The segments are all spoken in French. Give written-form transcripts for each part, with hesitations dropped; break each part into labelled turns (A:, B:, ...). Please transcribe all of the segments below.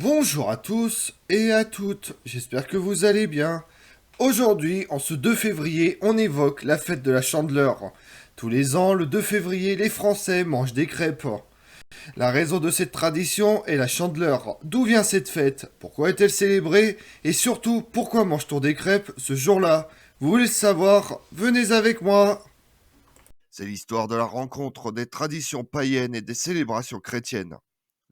A: Bonjour à tous et à toutes, j'espère que vous allez bien. Aujourd'hui, en ce 2 février, on évoque la fête de la Chandeleur. Tous les ans, le 2 février, les Français mangent des crêpes. La raison de cette tradition est la Chandeleur. D'où vient cette fête? Pourquoi est-elle célébrée? Et surtout, pourquoi mange-t-on des crêpes ce jour-là? Vous voulez le savoir? Venez avec moi. C'est l'histoire de la rencontre des traditions païennes et des célébrations chrétiennes.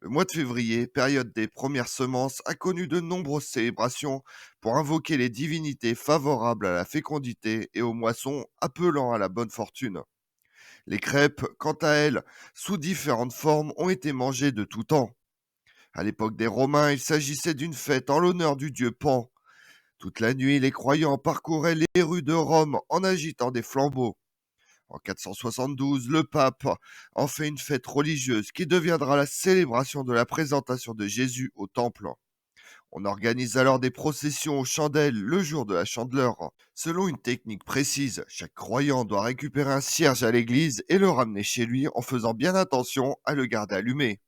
A: Le mois de février, période des premières semences, a connu de nombreuses célébrations pour invoquer les divinités favorables à la fécondité et aux moissons appelant à la bonne fortune. Les crêpes, quant à elles, sous différentes formes, ont été mangées de tout temps. À l'époque des Romains, il s'agissait d'une fête en l'honneur du dieu Pan. Toute la nuit, les croyants parcouraient les rues de Rome en agitant des flambeaux. En 472, le pape en fait une fête religieuse qui deviendra la célébration de la présentation de Jésus au temple. On organise alors des processions aux chandelles le jour de la Chandeleur. Selon une technique précise, chaque croyant doit récupérer un cierge à l'église et le ramener chez lui en faisant bien attention à le garder allumé.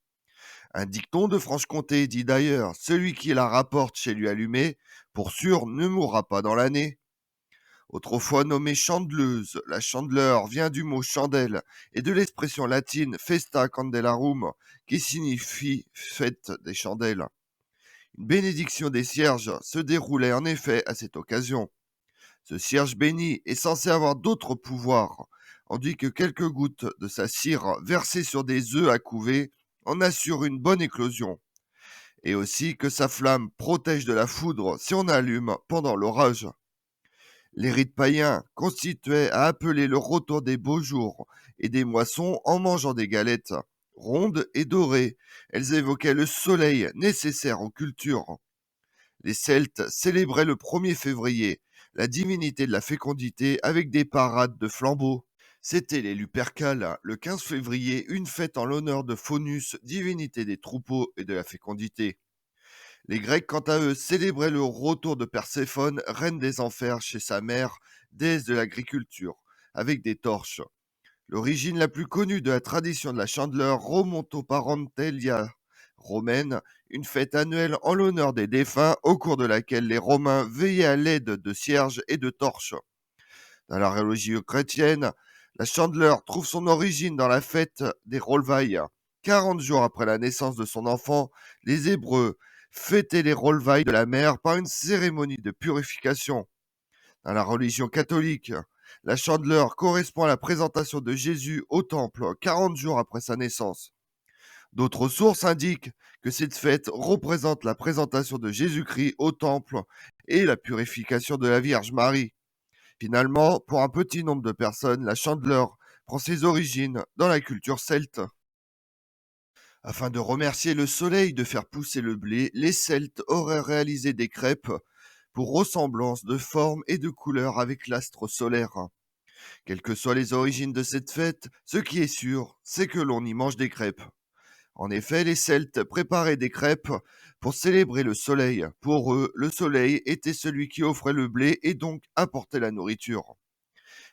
A: Un dicton de Franche-Comté dit d'ailleurs: celui qui la rapporte chez lui allumé, pour sûr, ne mourra pas dans l'année. Autrefois nommée chandeleuse, la chandeleur vient du mot chandelle et de l'expression latine festa candelarum, qui signifie fête des chandelles. Une bénédiction des cierges se déroulait en effet à cette occasion. Ce cierge béni est censé avoir d'autres pouvoirs, on dit que quelques gouttes de sa cire versées sur des œufs à couver en assurent une bonne éclosion, et aussi que sa flamme protège de la foudre si on allume pendant l'orage. Les rites païens constituaient à appeler le retour des beaux jours et des moissons en mangeant des galettes rondes et dorées. Elles évoquaient le soleil nécessaire aux cultures. Les Celtes célébraient le 1er février la divinité de la fécondité avec des parades de flambeaux. C'était les Lupercales, le 15 février, une fête en l'honneur de Faunus, divinité des troupeaux et de la fécondité. Les Grecs, quant à eux, célébraient le retour de Perséphone, reine des enfers, chez sa mère, déesse de l'agriculture, avec des torches. L'origine la plus connue de la tradition de la Chandeleur remonte aux Parentelia romaine, une fête annuelle en l'honneur des défunts, au cours de laquelle les Romains veillaient à l'aide de cierges et de torches. Dans la religion chrétienne, la Chandeleur trouve son origine dans la fête des Rolvailles. 40 jours après la naissance de son enfant, les Hébreux fêtaient les Rolvailles de la mère par une cérémonie de purification. Dans la religion catholique, la Chandeleur correspond à la présentation de Jésus au temple 40 jours après sa naissance. D'autres sources indiquent que cette fête représente la présentation de Jésus-Christ au temple et la purification de la Vierge Marie. Finalement, pour un petit nombre de personnes, la Chandeleur prend ses origines dans la culture celte. Afin de remercier le soleil de faire pousser le blé, les Celtes auraient réalisé des crêpes pour ressemblance de forme et de couleur avec l'astre solaire. Quelles que soient les origines de cette fête, ce qui est sûr, c'est que l'on y mange des crêpes. En effet, les Celtes préparaient des crêpes pour célébrer le soleil. Pour eux, le soleil était celui qui offrait le blé et donc apportait la nourriture.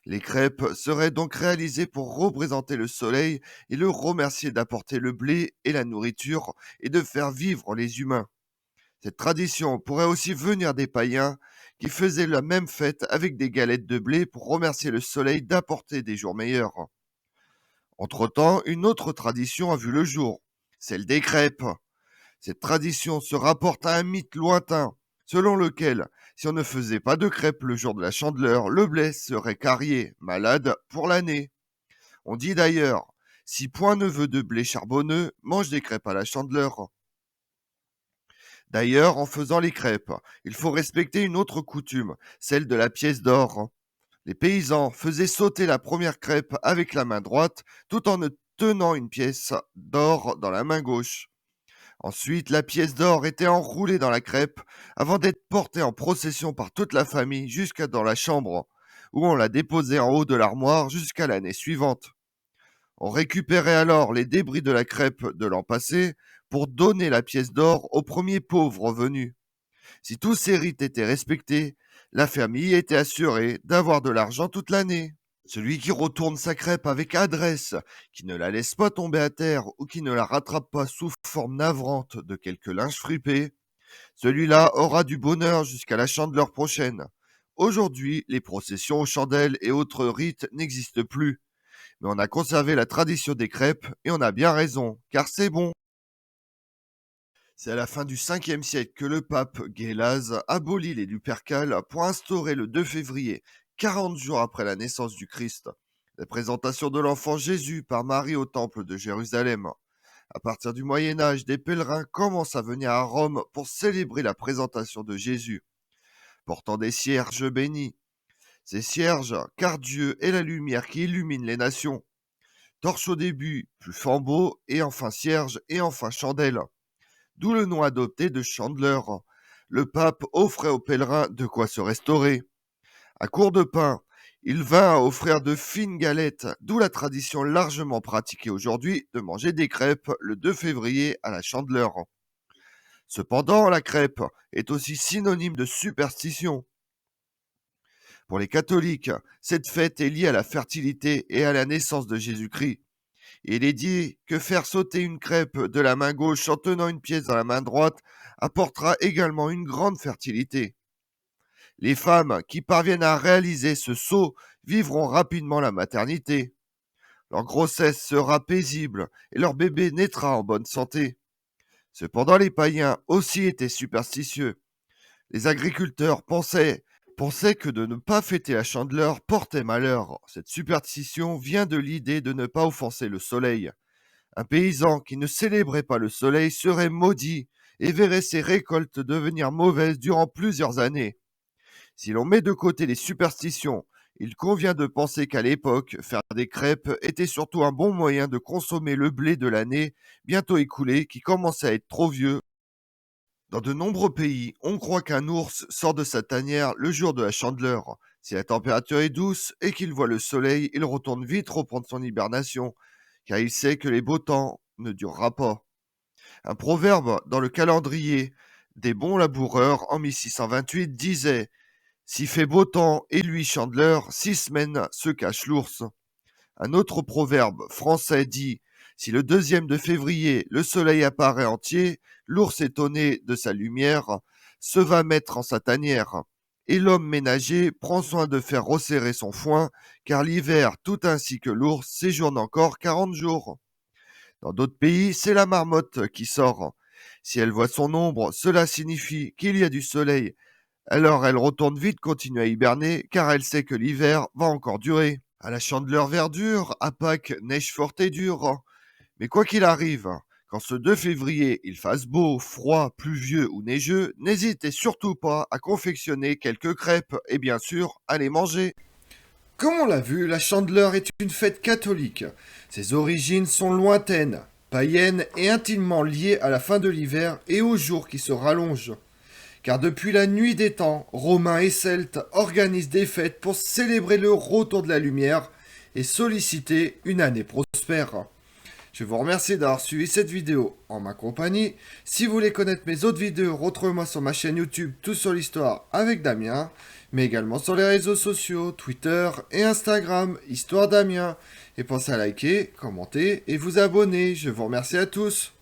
A: Les crêpes seraient donc réalisées pour représenter le soleil et le remercier d'apporter le blé et la nourriture et de faire vivre les humains. Cette tradition pourrait aussi venir des païens qui faisaient la même fête avec des galettes de blé pour remercier le soleil d'apporter des jours meilleurs. Entre-temps, une autre tradition a vu le jour, celle des crêpes. Cette tradition se rapporte à un mythe lointain, selon lequel, si on ne faisait pas de crêpes le jour de la Chandeleur, le blé serait carrié, malade pour l'année. On dit d'ailleurs: si point ne veut de blé charbonneux, mange des crêpes à la Chandeleur. D'ailleurs, en faisant les crêpes, il faut respecter une autre coutume, celle de la pièce d'or. Les paysans faisaient sauter la première crêpe avec la main droite, tout en ne tenant une pièce d'or dans la main gauche. Ensuite, la pièce d'or était enroulée dans la crêpe avant d'être portée en procession par toute la famille jusqu'à dans la chambre, où on la déposait en haut de l'armoire jusqu'à l'année suivante. On récupérait alors les débris de la crêpe de l'an passé pour donner la pièce d'or au premier pauvre venu. Si tous ces rites étaient respectés, la famille était assurée d'avoir de l'argent toute l'année. Celui qui retourne sa crêpe avec adresse, qui ne la laisse pas tomber à terre ou qui ne la rattrape pas sous forme navrante de quelques linges fripés, celui-là aura du bonheur jusqu'à la Chandeleur prochaine. Aujourd'hui, les processions aux chandelles et autres rites n'existent plus, mais on a conservé la tradition des crêpes et on a bien raison, car c'est bon. C'est à la fin du 5e siècle que le pape Gélase abolit les Lupercales pour instaurer le 2 février, 40 jours après la naissance du Christ, la présentation de l'enfant Jésus par Marie au temple de Jérusalem. À partir du Moyen Âge, des pèlerins commencent à venir à Rome pour célébrer la présentation de Jésus, portant des cierges bénis. Ces cierges, car Dieu est la lumière qui illumine les nations. Torche au début, puis flambeau, et enfin cierge, et enfin chandelle. D'où le nom adopté de chandeleur. Le pape offrait aux pèlerins de quoi se restaurer. À court de pain, il vint à offrir de fines galettes, d'où la tradition largement pratiquée aujourd'hui de manger des crêpes le 2 février à la Chandeleur. Cependant, la crêpe est aussi synonyme de superstition. Pour les catholiques, cette fête est liée à la fertilité et à la naissance de Jésus-Christ. Il est dit que faire sauter une crêpe de la main gauche en tenant une pièce dans la main droite apportera également une grande fertilité. Les femmes qui parviennent à réaliser ce saut vivront rapidement la maternité. Leur grossesse sera paisible et leur bébé naîtra en bonne santé. Cependant, les païens aussi étaient superstitieux. Les agriculteurs pensaient que de ne pas fêter la Chandeleur portait malheur. Cette superstition vient de l'idée de ne pas offenser le soleil. Un paysan qui ne célébrait pas le soleil serait maudit et verrait ses récoltes devenir mauvaises durant plusieurs années. Si l'on met de côté les superstitions, il convient de penser qu'à l'époque, faire des crêpes était surtout un bon moyen de consommer le blé de l'année, bientôt écoulé, qui commençait à être trop vieux. Dans de nombreux pays, on croit qu'un ours sort de sa tanière le jour de la Chandeleur. Si la température est douce et qu'il voit le soleil, il retourne vite reprendre son hibernation, car il sait que les beaux temps ne durera pas. Un proverbe dans le calendrier des bons laboureurs en 1628 disait s'il fait beau temps et lui Chandeleur, 6 semaines se cache l'ours. Un autre proverbe français dit si le 2e de février le soleil apparaît entier, l'ours étonné de sa lumière se va mettre en sa tanière. Et l'homme ménager prend soin de faire resserrer son foin, car l'hiver, tout ainsi que l'ours, séjourne encore 40 jours. Dans d'autres pays, c'est la marmotte qui sort. Si elle voit son ombre, cela signifie qu'il y a du soleil. Alors elle retourne vite continuer à hiberner, car elle sait que l'hiver va encore durer. À la Chandeleur verdure, à Pâques neige forte et dure. Mais quoi qu'il arrive, quand ce 2 février il fasse beau, froid, pluvieux ou neigeux, n'hésitez surtout pas à confectionner quelques crêpes et bien sûr à les manger. Comme on l'a vu, la Chandeleur est une fête catholique. Ses origines sont lointaines, païennes et intimement liées à la fin de l'hiver et aux jours qui se rallongent. Car depuis la nuit des temps, Romains et Celtes organisent des fêtes pour célébrer le retour de la lumière et solliciter une année prospère. Je vous remercie d'avoir suivi cette vidéo en ma compagnie. Si vous voulez connaître mes autres vidéos, retrouvez-moi sur ma chaîne YouTube Tout sur l'Histoire avec Damien, mais également sur les réseaux sociaux, Twitter et Instagram, Histoire Damien. Et pensez à liker, commenter et vous abonner. Je vous remercie à tous.